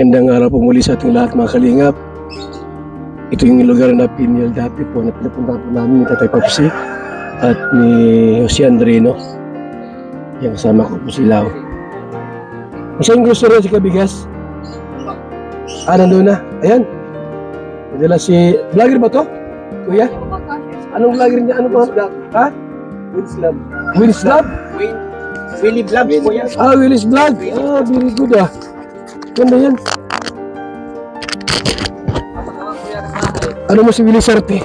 Magandang araw po muli sa ating lahat mga kalingap. Ito yung lugar na Pinyal dati po na pinapunta po namin ni Tatay Popsi at ni Jose Andrino. Yung kasama ko po sila. Masayang gusto rin si Kabigas. Nandun na. Ayan. Madala si... Vlogger ba to? Kuya? Anong vlogger niya? Ano ba? Ha? Winslab. Winslab? Willy Vlog po yan. Willy's Vlog. Very good Ganda yan. Ano mo si Willie Sarte?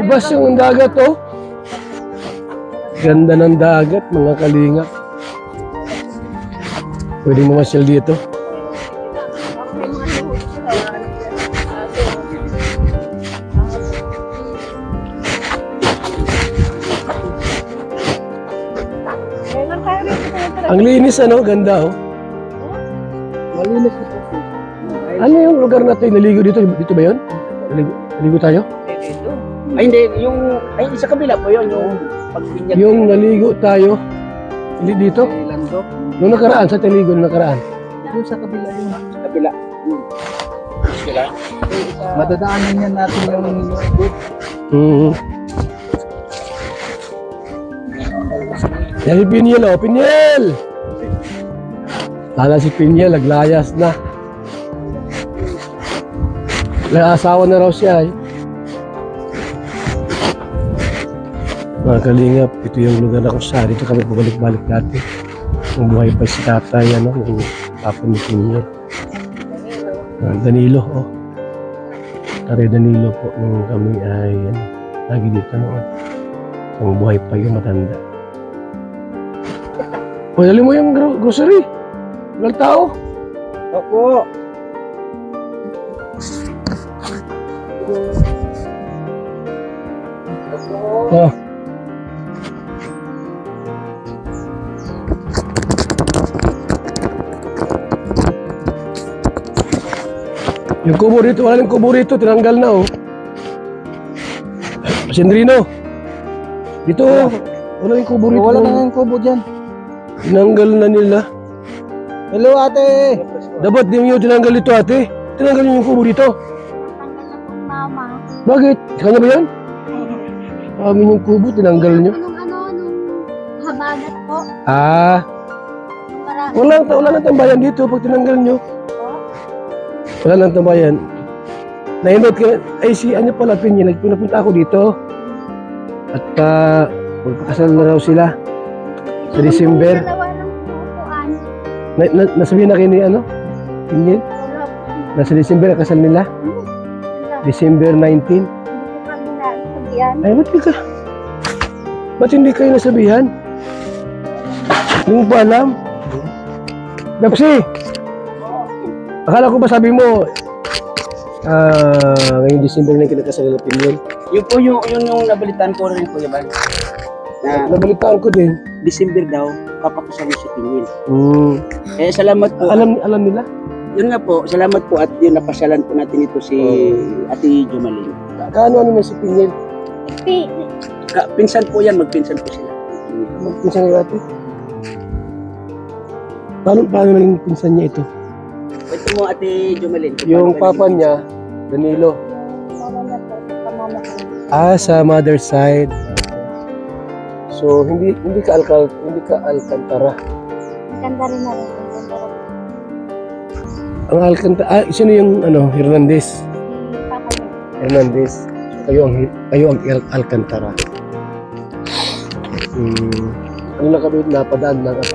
Ibas yung dagat Ganda ng dagat mga kalingap. Pwedeng mamasyal dito. Ang linis ganda Malinis ito. Ano yung lugar natin naligo dito? Dito ba 'yon? Naligo tayo? Dito. Ay hindi, sa kabila po 'yon, yung pagbinyag. Yung naligo tayo. Hindi dito? Lando. Nung nakaraan, sa naligo nung nakaraan. Yung sa kabila din. Sa kabila. Sila. Madadaanan niyan natin yung Yan si Pinyal Pinyal! Lala si Pinyal, naglayas na. Asawa na raw siya Mga kalingap, ito yung lugar na kung saan dito kami pabalik-balik dati. Kung buhay pa si tatay, yung papa ni Pinyal. Danilo, Tare Danilo po, nung kami ay, lagi dito noon. Kung buhay pa yung matanda. Dali mo yung grocery. Walang tao. Opo. Yung kubo rito, wala yung kubo rito, tinanggal na Sendrino. Dito, wala yung kubo rito. Wala na yung kubo dyan. Tinanggal na nila. Hello ate. Dapat di mo tinanggal ito ate. Tinanggal niyo yung kubo dito. Tanggal na pong mama. Bakit? Kanya ba yan? Amin yung kubo, tinanggal niyo. Nung habagat po. Para Wala nang tambayan dito pag tinanggal niyo. Wala nang tambayan. Na-invite ka, pala Pinyal, pinapunta ako dito. At magpakasal na raw sila. Sa December. dalawa ng upuan. Nasabihin na kayo ni Pinyal? Wala po. Nasa December kasal nila? December 19. Hindi ko kami nasabihan. Ay, ba't hindi kayo nasabihan? Hindi mo pa alam? Pepsi! Akala ko ba sabi mo, ngayong December na kinakasal nila Pinyal? Yun po yung nabalitaan ko rin po yaman. Nabalitaan ko din. December daw, papakasal si Pinyal. Salamat po. Alam nila? Yun nga po, salamat po at yun napasyalan po natin ito si Ate Jumalin. Kaano na si Pinyal? Pinsan po yan, magpinsan po sila. Magpinsan niya ate? Paano naging pinsan niya ito? Ito mo Ate Jumalin. Yung papa niya, Danilo. Mama na po. Pamama ko. Sa mother side. So hindi ka Alcantara. Maganda rin na rin. Ang Alcantara, sino yung Hernandez? Si Papa niya. Hernandez. Kayo ang Alcantara. Ano na kami napadaan lang at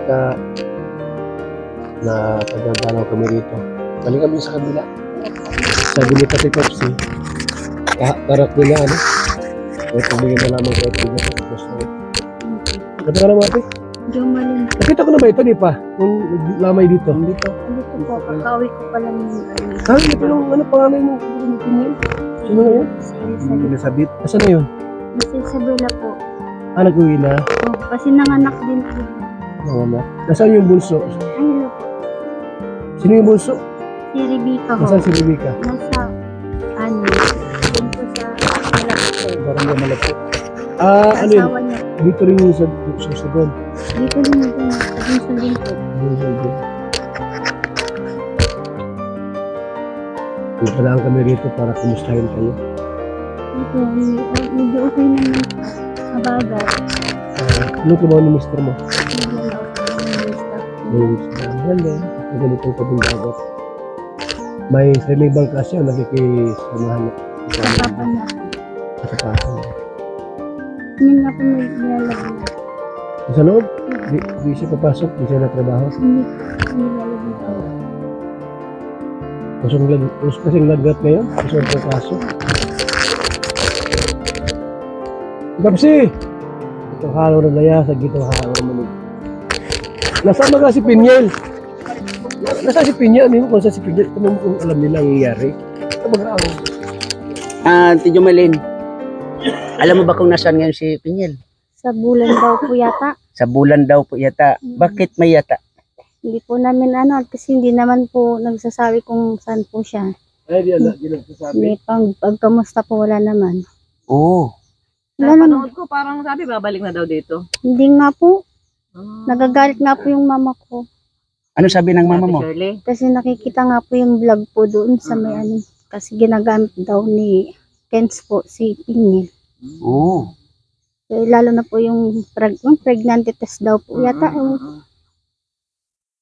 napadadalaw kami rito. Galing kami sa kabila. Sabi ni Tatay Popsi, karak nila Kaya pabigyan na lamang kayo ito. Kata ka naman ate? Jumalin. Nakita ko na ba ito, di pa? Nung lamay dito? Dito po. Kakawin ko pa lang yung Ito yung pangalan mo? Sino na yun? Si Elizabeth. Nasaan na yun? Isabela po. Nag-uwi na? Kasi nanganak din po. Nasaan yung bunso? Hello po. Sino yung bunso? Si Rebecca ho. Nasaan si Rebecca? Nasa, dun po sa malapit. Parang yung malapit. Ano yun? Asawa niya. Dito rin yung sa susunod. Dito din din. Sa din po. Pupuntahan kami rito para kumustahin kayo. Dito, medyo okay naman. Mabagal. Anong trabaho ni mister mo? Medyo okay. Galing. Ganitong kabundagot. May sarili bang kasi ang nakikisamahan Sa papa niya. sa paso. Hindi nga po may nilalagay. Sa loob, di siya papasok, di siya natrabaho. Hindi nilalagay po. Kasing lagat ngayon, kasong papasok. Kapsi! Itong halaw na laya, sa gitong halaw na manig. Nasama ka si Pinyel? Nasa si Pinyel, ano kung sa si Pinyel, kung alam nila ang nangyayari. Ito mag-aaw. Tito Malin, alam mo ba kung nasaan ngayon si Pinyel? Sa bulan daw po yata. Sa bulan daw po yata. Bakit may yata? Hindi po namin kasi hindi naman po nagsasabi kung saan po siya. Ay, di nagsasabi. Hindi pagkamusta po wala naman. Oo. Wala naman. Napanood ko, parang sabi, babalik na daw dito. Hindi nga po. Nagagalit nga po yung mama ko. Ano sabi ng mama mo? Shirley. Kasi nakikita nga po yung vlog po doon sa may kasi ginagamit daw ni Kens po si Pinyel. Oo. Lalo na po yung pregnancy test daw po yata.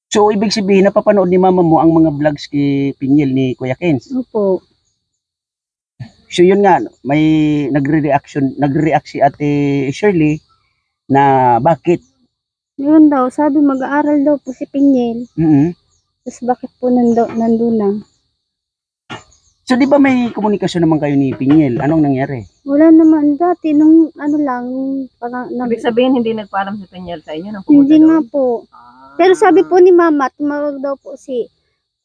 So, ibig sabihin, napapanood ni mama mo ang mga vlogs kay Pinyel ni Kuya Kens. Opo. So, yun nga, may nagre-react si Ate Shirley na bakit? Yun daw, sabi mag-aaral daw po si Pinyel. Tapos bakit po nandun na? So, di ba may komunikasyon naman kayo ni Pinyel? Anong nangyari? Wala naman dati, nung lang, Ibig sabihin, hindi nagpaalam si Pinyel sa inyo nang hindi pumunta nga doon? po. Pero sabi po ni mama, tumawag daw po si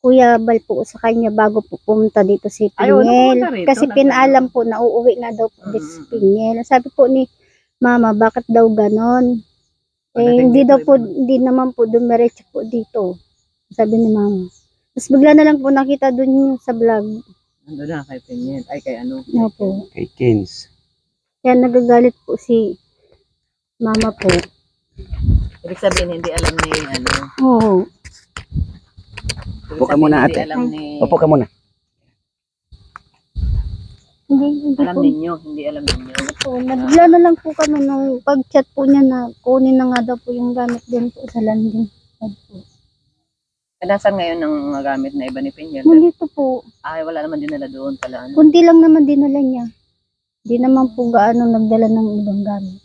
Kuya Bal po sa kanya bago po pumunta dito si Ayaw, Pinyel. pumunta rito, Kasi pinaalam po na uuwi nga daw po dito si Pinyel. Sabi po ni mama, bakit daw ganon? Hindi daw po, hindi naman po dumiretso po dito. Sabi ni mama. Tapos bigla na lang po nakita dun sa vlog. Nandun na kay Pinyel. Ay, kay ano? Na po. Kay Kens. Kaya nagagalit po si mama po. Ibig sabihin, hindi alam ni ano. Oo. Ibig Upo ka sabihin, muna, hindi ate. alam ni... Opo ka muna. Hindi Alam po. ninyo, hindi alam ninyo. Po, nabigla na lang po kami nung pag-chat po niya na kunin na nga daw po yung gamit din po sa landing. Nasaan ngayon ang mga gamit na iba ni Pinyel? Nandito po. Ay, wala naman dinala doon pala. Ano? Kunti lang naman dinala niya. Hindi naman po gaano nagdala ng ibang gamit.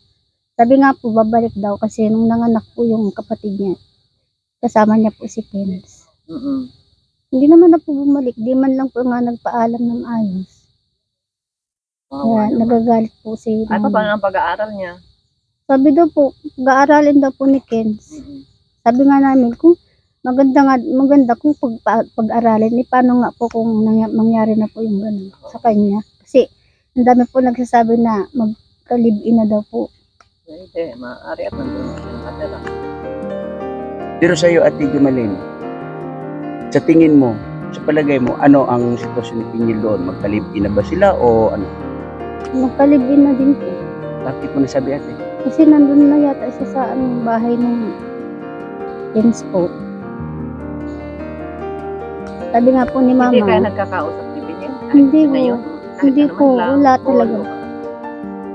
Sabi nga po, babalik daw kasi nung nanganak po yung kapatid niya, kasama niya po si Pence. Hindi naman na po bumalik. Di man lang po nga nagpaalam ng ayos. Kaya nagagalit po si Ay, paano ang pag-aaral niya? Sabi daw po, pag-aaralin daw po ni Kens. Sabi nga namin, kung maganda kung pag-aralin, paano nga po kung mangyari na po yung gano'n sa kanya. Kasi ang dami po nagsasabi na magkalibin na daw po. Hindi, maaari at nandun siya nakatira. Pero sa'yo, Ate Jumalin, sa tingin mo, sa palagay mo, ano ang sitwasyon ni Pinyel doon? Magkalibin na ba sila o ano? Magkalibin na din po. Bakit mo nasabi, ate? Kasi nandun na yata siya sa bahay ng Kens po. Sabi nga po ni mama. Hindi kayo nagkakausap ni Pinyel? Hindi po. Ngayon? Hindi Kahit po, ano man lang, wala call talaga. o-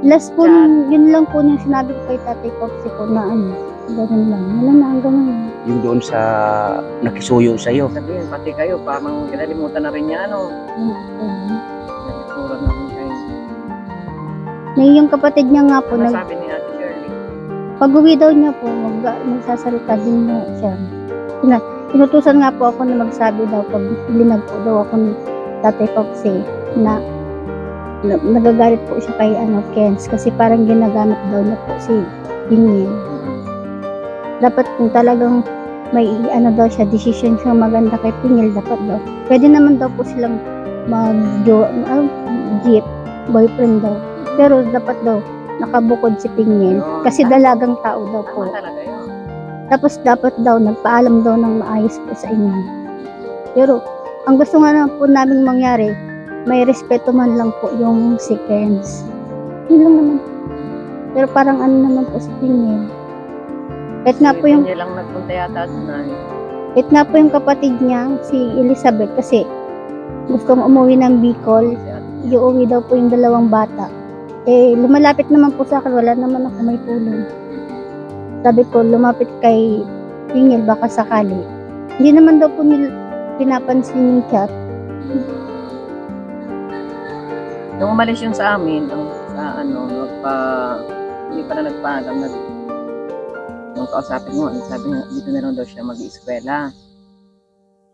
Last po, yun lang po yung sinabi ko kay Tatay Popsi ko na ganun lang. Wala na hanggang ngayon. Yung doon sa nakisuyo sa'yo. Sabihin, pati kayo, parang kinalimutan na rin niya, ano? Nagkura na rin kayo. Yung kapatid niya nga po, Ano sabi ni Ate Shirley? pag-uwi daw niya po, magsasalita din na siya. Inutusan nga po ako na magsabi daw pag linag po daw ako ni Tatay Popsi na nagagalit po siya kay Kens kasi parang ginagamit daw niya po si Pinyel. Dapat kung talagang may daw siya, decision siya maganda kay Pinyel, dapat daw. Pwede naman daw po silang jeep, boyfriend daw. Pero dapat daw nakabukod si Pinyel kasi dalagang tao daw po. Tama talaga yun. Tapos dapat daw nagpaalam daw ng maayos po sa inyo. Pero ang gusto nga naman po naming mangyari, may respeto man lang po yung si Kens. Yun lang naman. Pero parang ano naman po si Pinyel. Kahit nga po yung, Pinyel lang nagpunta yata doon. kahit nga po yung kapatid niya, si Elizabeth, kasi gustong umuwi ng Bicol, iuwi daw po yung 2 bata. Eh, lumalapit naman po sa akin, wala naman ako may tulong. Sabi ko, lumapit kay Pinyel, baka sakali. Hindi naman daw po pinapansin yung chat. Nung umalis yun sa amin, hindi pa na nagpaalam na nung kausapin mo, sabi nga, dito na lang daw siya mag-ieskwela.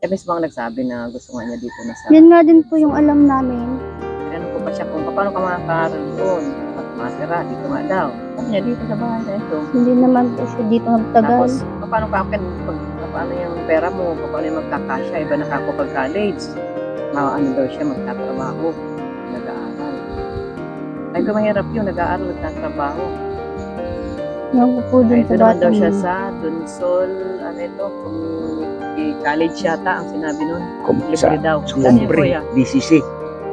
Eh, mismo ang nagsabi na gusto nga niya dito na sa... Yun nga din po yung alam namin. Ano po pa siya kung paano ka makakaroon doon? At masira, dito nga daw. Sabi niya, dito sa bahay na ito. Hindi naman po siya dito nagtagal. Tapos, paano ka paano yung pera mo, paano yung magkakasya, iba nakakapag-college. Ano daw siya, magtatrabaho, nag-aaral. Ay, kung mahirap yun, nag-aaral, nagtatrabaho. Yung po Ay, din sa doon naman bata daw siya niya. sa Dunsol, college yata, ang sinabi nun. Sa Libre daw. Sumombre, DCC.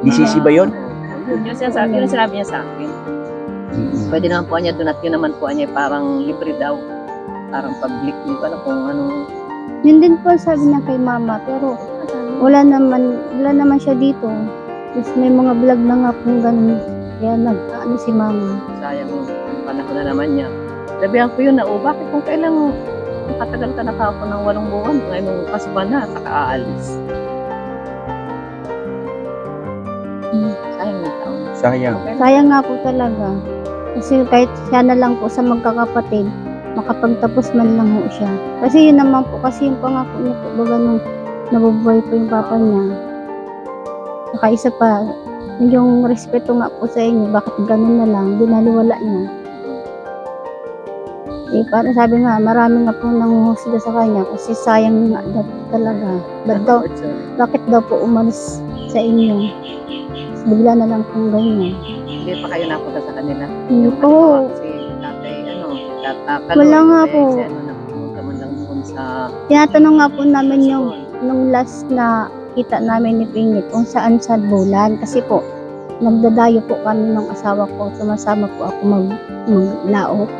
DCC ba yun? Yun sinabi niya sa akin. Pwede naman po niya doon at yun naman po niya parang libre daw. Parang public, di ba kung ano. Yun din po ang sabi niya kay mama, pero wala naman siya dito. Tapos may mga vlog na nga po ganun. Kaya nag-ano si mama. Sayang yung panahon na naman niya. Sabihan ko yun na, bakit kung kailang nakatagal ka na ako ng 8 buwan, ngayon nung kasuban na, aalis. Sayang yung taon. Sayang. Sayang nga po talaga. Kasi kahit siya na lang po sa magkakapatid, makapagtapos man lang po siya. Kasi yun naman po, kasi yung pangako niya po, baga nung nabubuhay po yung papa niya. Saka isa pa, yung respeto nga po sa inyo, bakit ganun na lang, binaliwala niya. Eh, parang sabi nga, marami nga po nanguhusga sa kanya kasi sayang nga daw talaga. Bakit daw po umalis sa inyo? Tapos bigla na lang pong ganyan. Hindi pa kayo napunta sa kanila. Hindi Yung po. halimbawa, kasi tatay, Kaloy, Wala nga eh, po. Si napunta man lang doon sa... Tinatanong nga po namin yung nung last na kita namin ni Pingit kung saan sa Bulan. Kasi po, nagdadayo po kami ng asawa ko. Sumasama po ako maglaot.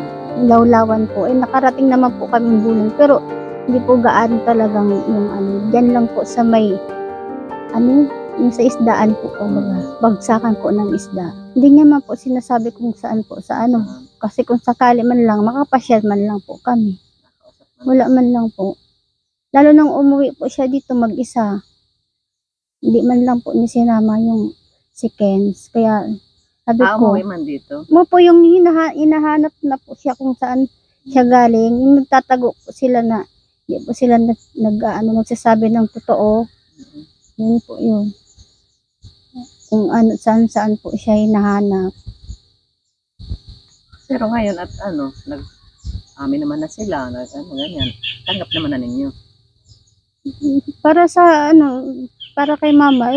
Lawlawan po. Eh, nakarating naman po kami Bulan. Pero, hindi po gaano talagang yung Diyan lang po sa may, yung sa isdaan po, bagsakan po ng isda. Hindi niya man po sinasabi kung saan po, sa Kasi kung sakali man lang, makapasyal man lang po kami. Wala man lang po. Lalo nang umuwi po siya dito mag-isa. Hindi man lang po ni sinama yung si Kenz. Kaya, sabi ko, umuwi man dito. mo po yung hinahanap na po siya kung saan siya galing. Yung nagtatago po sila na, hindi po sila nagsasabi ng totoo. Yun po yun. Kung saan po siya hinahanap. Pero ngayon at amin naman na sila, ganyan. Tanggap naman na ninyo. Para sa para kay mama,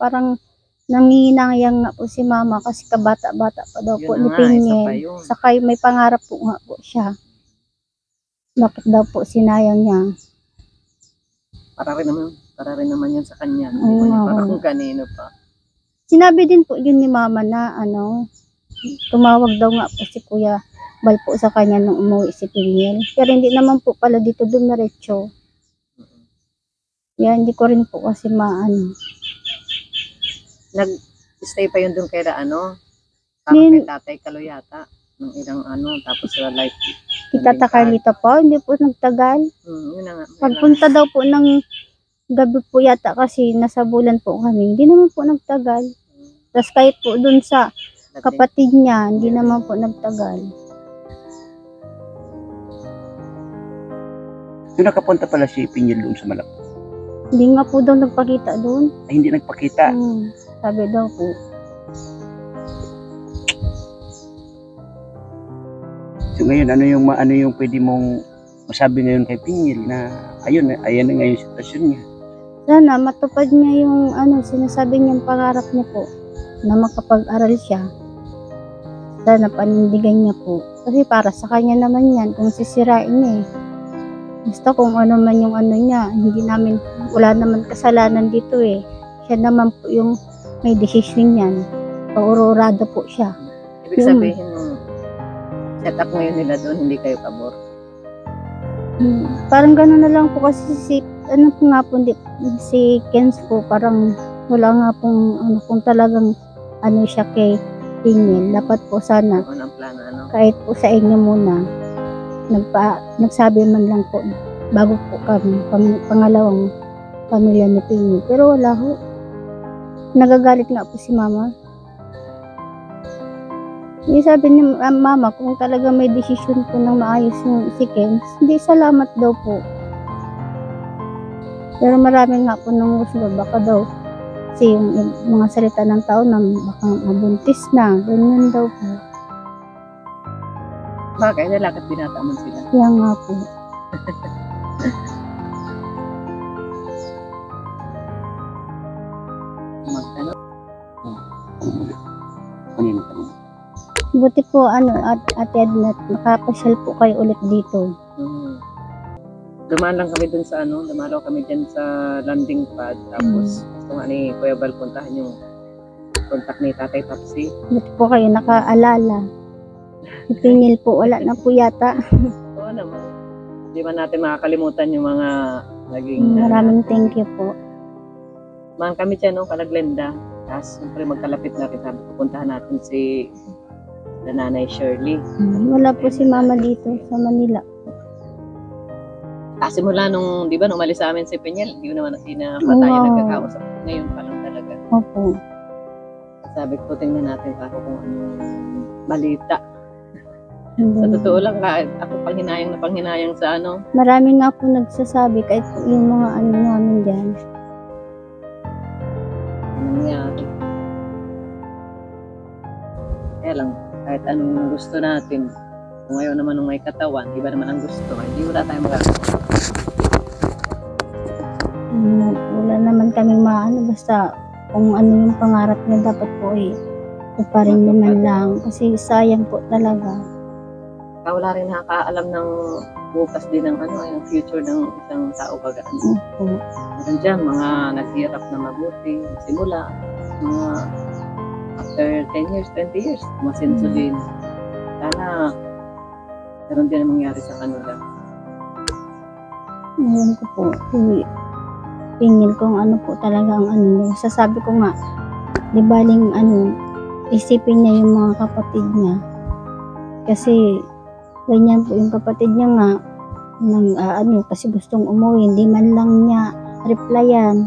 parang nanginayang nga po si mama kasi kabata-bata pa daw po Yun ni na nga, isa pa Pingin. yun. Saka may pangarap po nga po siya. Bakit daw po sinayang niya? Para rin naman yan sa kanya. Oo Hindi nga, pa parang oo. kanino pa. Sinabi din po yun ni mama na tumawag daw nga po si Kuya Bal po sa kanya nung umuwi si Pingin. Pero hindi naman po pala dito dumiretso. Yan, hindi ko rin po kasi Nag-stay pa yun doon kay parang Nin- kay Tatay Kaloy yata. Nung ilang tapos life. Kita Carlita po, hindi po nagtagal. Yun na nga. Pagpunta daw po ng gabi po yata kasi nasa Bulan po kami. Hindi naman po nagtagal. Tapos kahit po dun sa kapatid niya, hindi naman po nagtagal. So nakapunta pala si Pinyel doon sa Malak. Hindi nga po daw nagpakita doon. Ay, hindi nagpakita. Sabi daw po. So ngayon, ano yung pwede mong masabi ngayon kay Pinyel na ayan na ngayon yung sitwasyon niya. Sana matupad niya yung sinasabi niyang pangarap niya po na makapag-aral siya. Sana panindigan niya po. Kasi para sa kanya naman yan kung sisirain niya eh. Basta kung ano man yung niya, wala naman kasalanan dito eh. Siya naman po yung may decision yan. Paurorado po siya. Ibig sabihin set up ngayon nila doon, hindi kayo pabor. Parang gano'n na lang po kasi ano po nga po, si Kenz po, parang wala nga pong, kung talagang, siya kay Pingil. Dapat po sana, Ano ang plano, ano? kahit po sa inyo muna, nagsabi man lang po, bago po kami, pangalawang pamilya ni Pingil. Pero wala ho. Nagagalit nga po si Mama. Yung sabi ni Mama, kung talaga may desisyon po ng maayos yung si Kenz, hindi, salamat daw po. Pero marami nga po nung gusto, baka daw, kasi yung mga salita ng tao na baka mabuntis na, ganyan daw po. Bakit? Nalakad binata mo sila. Kaya nga po. Magtanong. Kanina tanong. Buti po, Ate Edna, makapasyal po kayo ulit dito. Dumaan lang kami dun sa dumalaw kami dyan sa landing pad. Tapos, gusto nga ni Kuya Bal puntahan yung contact ni Tatay Papsi. Buti po kayo nakaalala. Si Pingil po, wala na po yata. Oo naman. Hindi man natin makakalimutan yung mga naging... Maraming thank you po. Dumaan kami dyan, Kalaglenda. Tapos, siyempre magkalapit na rin. Sabi, pupuntahan natin si Nanay Shirley. Wala po si Mama dito sa Manila. Kasi mula nung, di ba, nung umalis sa amin si Peñel, hindi na pa tayo Wow. nagkakausap. Ngayon pa lang talaga. Opo. Sabi ko, tingnan natin pa kung anong balita. Sa totoo lang, kahit ako panghinayang sa Marami nga po nagsasabi, kahit po yung mga namin dyan. nangyari. Kaya lang, kahit anong gusto natin, kung ngayon naman nung may katawan, iba naman ang gusto, hindi wala tayong magagawa. Wala naman kaming basta kung ano yung pangarap niya, dapat po pa rin naman lang. Kasi sayang po talaga. Kaya wala rin nakakaalam ng bukas din ng yung future ng isang tao baga. Opo. Meron dyan, mga naghirap na mabuti, simula, mga after 10 years, 20 years, masinso din. Sana, meron din ang mangyari sa kanila. Ngayon ko po, Pingil kung ano po talaga ang niya. Sasabi ko nga, di baling isipin niya yung mga kapatid niya. Kasi, ganyan po yung kapatid niya nga, kasi gustong umuwi, hindi man lang niya replyan,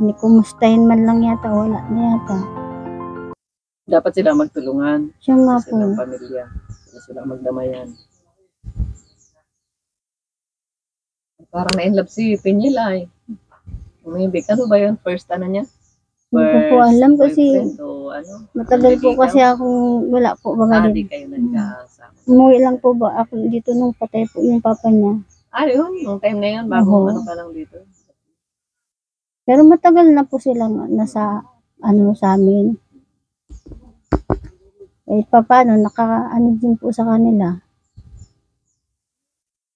hindi kumustahin man lang yata, wala na yata. Dapat sila magtulungan. Siya nga po. Silang pamilya. Sila magdamayan. Parang na-inlove si Peñel ay. Umibig. Ano ba yun? First niya? Hindi ko po alam kasi boyfriend o matagal po kasi akong wala po baga Hindi din. kayo nagkasama. Umuwi lang po ba ako dito nung patay po yung papa niya. Yun. Nung time na yun, bago Oo. ka lang dito. Pero matagal na po silang nasa sa amin. Paano, din po sa kanila.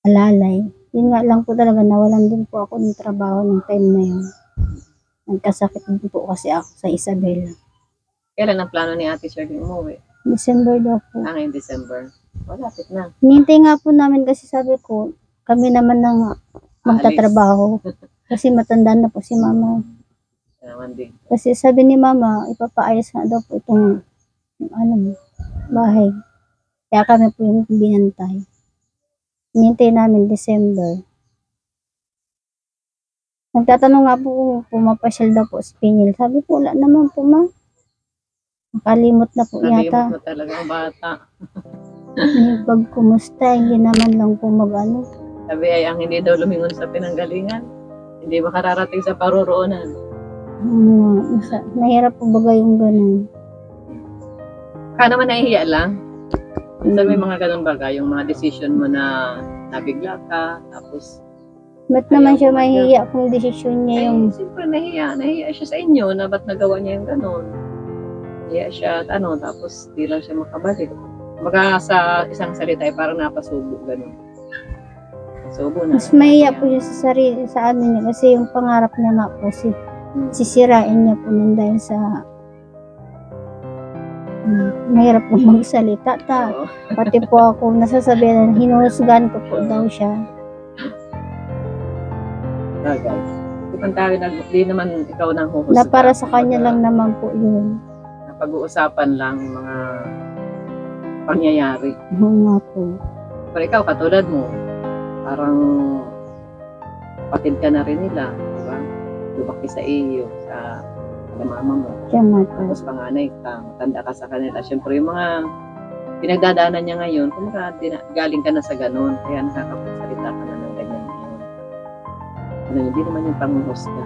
Alalay. Yun nga lang po talaga, nawalan din po ako ng trabaho ng time na yun. Nagkasakit din po kasi ako sa Isabela. Kailan ang plano ni Ate Shirley umuwi? December daw po. Ngayong December. Malapit na. Hinihintay nga po namin kasi sabi ko, kami naman nang magtatrabaho. Kasi matanda na po si Mama. Naman din. Kasi sabi ni Mama, ipapaayos nga daw po itong bahay. Kaya kami po yung binantay. Hinihintay namin December. Nagtatanong nga po kung pumapasyal daw po si Peñel. Sabi po, wala naman po, Ma. Nakalimot na po yata. Nalimot mo talaga ang bata. Pag kumusta, hindi naman lang po Sabi ay ang hindi daw lumingon sa pinanggalingan, hindi makararating sa paroroonan. Nahirap po baga yung ganun. Kaya naman nahihiya lang. Minsan may mga ganun baga, yung mga decision mo na nabigla ka, tapos Ba't naman siya mahihiya kung desisyon niya yung... siyempre nahihiya siya sa inyo na ba't nagawa niya yung ganun. Nahihiya siya at tapos di lang siya makabalik. Baga sa isang salita ay parang napasubo ganun. Subo na. Mas mahihiya po siya sa sarili, sa niya, kasi yung pangarap niya nga po, sisirain niya po nun dahil sa Mahirap po magsalita Oo. pati po ako nasasabihan, hinuhusgan ko po daw siya. Bagay. Di naman ikaw nang huhusga. Na para sa kanya lang naman po yun. Pag-uusapan lang yung mga pangyayari. Oo nga po. Pero ikaw, katulad mo, parang kapatid ka na rin nila, di ba? Lumaki sa iyo, sa mama mo. Siya nga po. Tapos panganay ka, tanda ka sa kanila. Siyempre, yung mga pinagdadaanan niya ngayon, kung galing ka na sa ganun, kaya nakakapagsalita ka na ng ganyan ngayon. Ano, hindi naman yung panguhusga.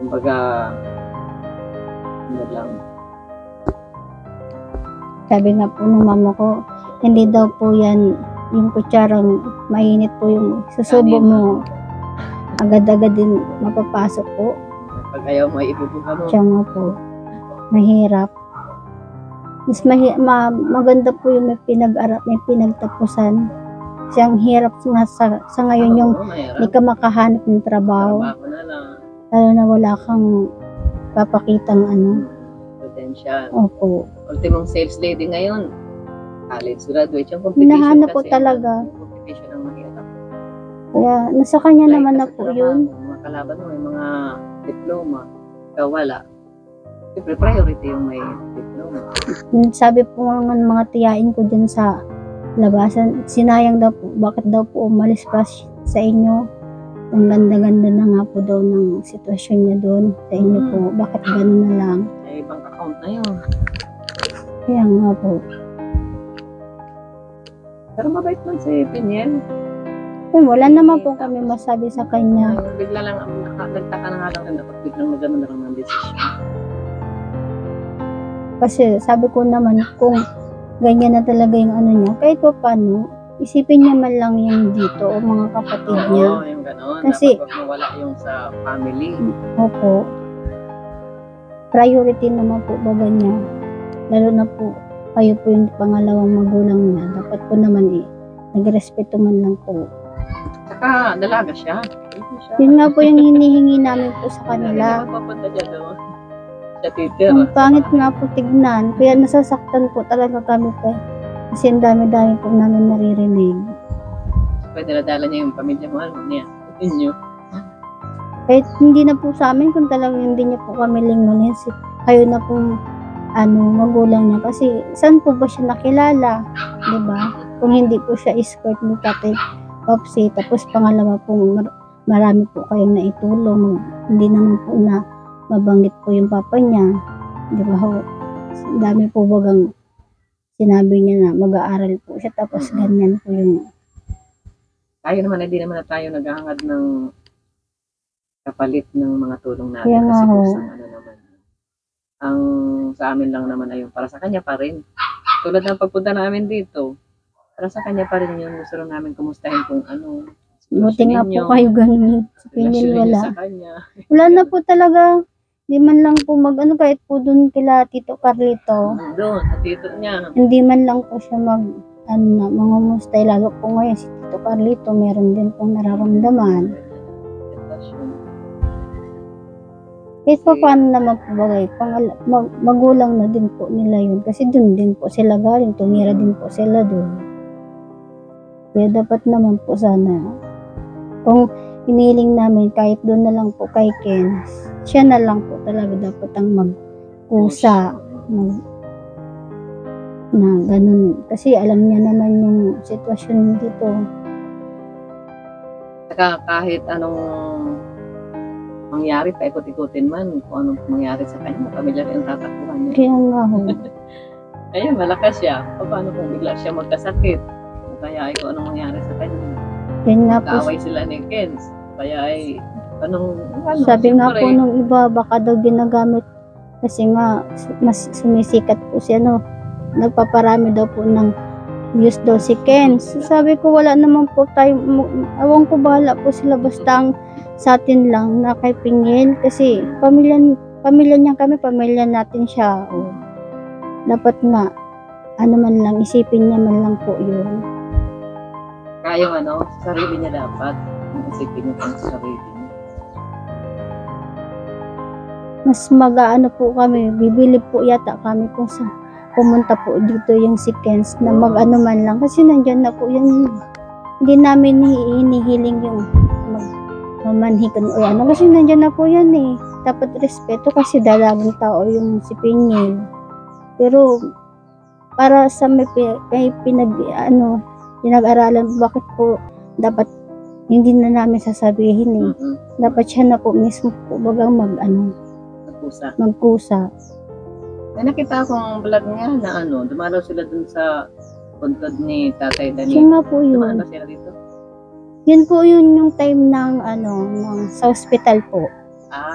Kumbaga, ano lang. Sabi nga po ng mama ko, hindi daw po yan yung kutsarang mainit po yung susubo Kanin. mo. Agad-agad din mapapasok po. Pag ayaw mo, ibubuka mo. Siya nga po. Mahirap. Mas maganda po yung may pinagtapusan. Kasi ang hirap nga sa ngayon yung Oo, mahirap. hindi ka makahanap ng trabaho. Trabaho na lang. Lalo na wala kang papakitang ano. Potential. Opo. Ultimong sales lady ngayon. College graduate. Yung competition Hinahanap po kasi, talaga. Yung competition ang mahirap. Kaya nasa kanya Like naman ka na sa po trabaho, yun. Mga kalaban mo, may mga diploma. Ikaw wala. Siyempre, priority yung may diploma. Sabi po ng mga tiyain ko dyan sa labasan, sinayang daw po, bakit daw po umalis pa sa inyo? Ang ganda-ganda na nga po daw ng sitwasyon niya doon sa inyo po. Bakit gano'n na lang? May ibang account na yun. Kaya nga po. Pero mabait man si Piniel. Wala naman po kami masabi sa kanya. Bigla lang, nagtaka na nga lang rin dapat biglang nagano na lang ng decision. Kasi sabi ko naman, kung ganyan na talaga yung ano niya, kahit pa paano, isipin niya man lang yung dito o mga kapatid niya. Oo, yung gano'n. Kasi- Dapat wag mawala yung sa family. Opo. Priority naman po baga niya. Lalo na po, kayo po yung pangalawang magulang niya. Dapat po naman nagrespeto man lang po. Saka, dalaga siya. Hindi siya. Yun nga po yung hinihingi namin po sa kanila. Hindi papunta dyan doon. Siya titira. Ang pangit nga po tignan. Kaya nasasaktan po talaga kami po. Kasi ang dami-dami po namin naririnig. Pwede nadala niya yung pamilya mo. Ano niya? Inyo. Kahit hindi na po sa amin kung talagang hindi niya po kami lingunin. Kayo na po magulang niya. Kasi saan po ba siya nakilala? Diba? Kung hindi po siya escort ni Tatay Popsi. Tapos pangalawa po, marami po kayong naitulong. Hindi naman po na mabanggit po yung papa niya. Diba ho? Dami po bagang sinabi niya na mag-aaral po siya. Tapos ganyan po yung Tayo naman, hindi naman na tayo naghahangad ng kapalit ng mga tulong natin. Kaya nga Kasi ho. kusang ano naman. Ang sa amin lang naman ay yung para sa kanya pa rin. Tulad ng pagpunta namin dito, para sa kanya pa rin yun. Gusto lang namin kumustahin kung ano. buti nga po kayo ganun. Sa Pinil Relasyon wala. niyo sa kanya. Wala na po talaga. Di man lang po kahit po dun kila Tito Carlito. Doon, sa tito niya. Hindi man lang po siya mangumustay. Lalo po ngayon si Tito Carlito, meron din pong nararamdaman. Relasyon. Kahit pa paano naman po bagay, magulang na din po nila yun. Kasi dun din po sila galing, tumira din po sila dun. Kaya dapat naman po sana, kung hiniling namin kahit doon na lang po kay Ken, siya na lang po talaga dapat ang magkusa. Na ganun. Kasi alam niya naman yung sitwasyon dito. Saka kahit anong mangyari, paikot-ikutin man, kung anong mangyari sa kanya, pamilya rin ang tatakbuhan niya. Kaya nga ho. Ayun, malakas siya. Paano kung bigla siya magkasakit? Kaya ay kung anong mangyari sa kanya. Yan nga po. Kaaway sila ni Kens. Kaya ay, ano, Sabi nga po siyempre, nung iba, baka daw ginagamit kasi nga mas sumisikat po siya, nagpaparami daw po ng views daw si Ken. Sabi ko wala naman po tayo, awang ko bahala po sila basta ang sa atin lang na kay Piniel kasi pamilya niya kami, pamilya natin siya. O, dapat nga, ano man lang, isipin niya man lang po yun. kaya ano, sa sarili niya dapat. Isipin niya kung sa sarili niya. mas mag-aano po kami, bibili po yata kami kung sa pumunta po dito yung si Kens na mag-ano man lang. Kasi nandyan na po yan. Hindi namin hinihiling yung mamanhikan o ano. Kasi nandyan na po yan eh. Dapat respeto kasi dalagang tao yung si Pinyel. Pero para sa may pinag-aralan, bakit po dapat hindi na namin sasabihin eh. Dapat siya na po mismo po bagang magkusa. May nakita akong vlog niya na dumalaw sila dun sa puntod ni Tatay Siya Daniel. nga po yun. Dumaan ba sila dito? Yun po yun yung time ng sa hospital po.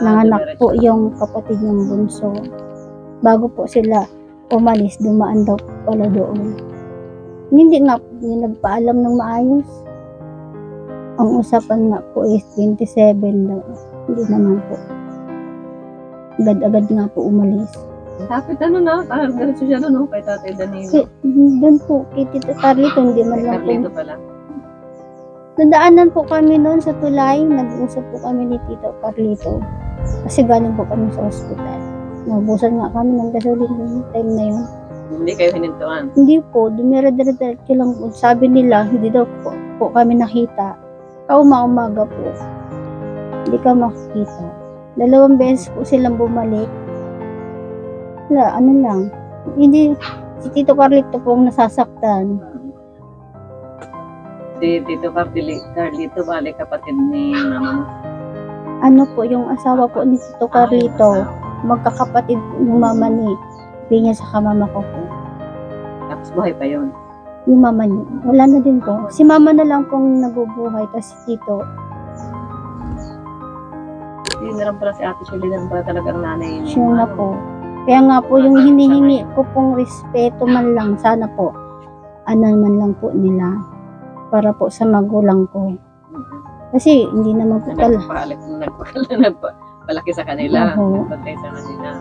Nanganak po yung kapatid ng bunso. Bago po sila umalis, dumaan daw pala doon. Hindi nga po yung nagpaalam ng maayos. Ang usapan nga po is 27 daw. Hindi naman po. Agad-agad nga po umalis. Dapat parang ganito siya doon, kay Tatay Daniel. Doon po, kay Tito Carlito, hindi man lang po. Dito pala. Nadaanan po kami noon sa tulay. Nag-usap po kami ni Tito Carlito. Kasi galing po kami sa ospital. Nabusan nga kami ng gasolina noong time na yun. Hindi kayo hinintuan. Hindi po, dumira-diretso lang po. Sabi nila, hindi daw po kami nakita. Kauma-umaga po. Hindi ka makikita. 2 beses po silang bumalik. Wala, lang. Hindi, si Tito Carlito po ang nasasaktan. Si Tito Carlito, balik kapatid ni mama mo. Po, yung asawa po ni Tito Carlito, magkakapatid ng mama ni Pinya sa kamama ko po. Tapos buhay pa yun. Yung mama niya, wala na din po. Si mama na lang pong nabubuhay, tapos si Tito. Hindi na lang pala si Ate Shirley na pala talagang nanay niya. Siya na po. Kaya nga po, yung hinihingi ko pong respeto man lang, sana po, man lang po nila, para po sa magulang ko. Kasi hindi naman po talaga. Nagpalaki sa kanila. Oo. Patay sa kanila.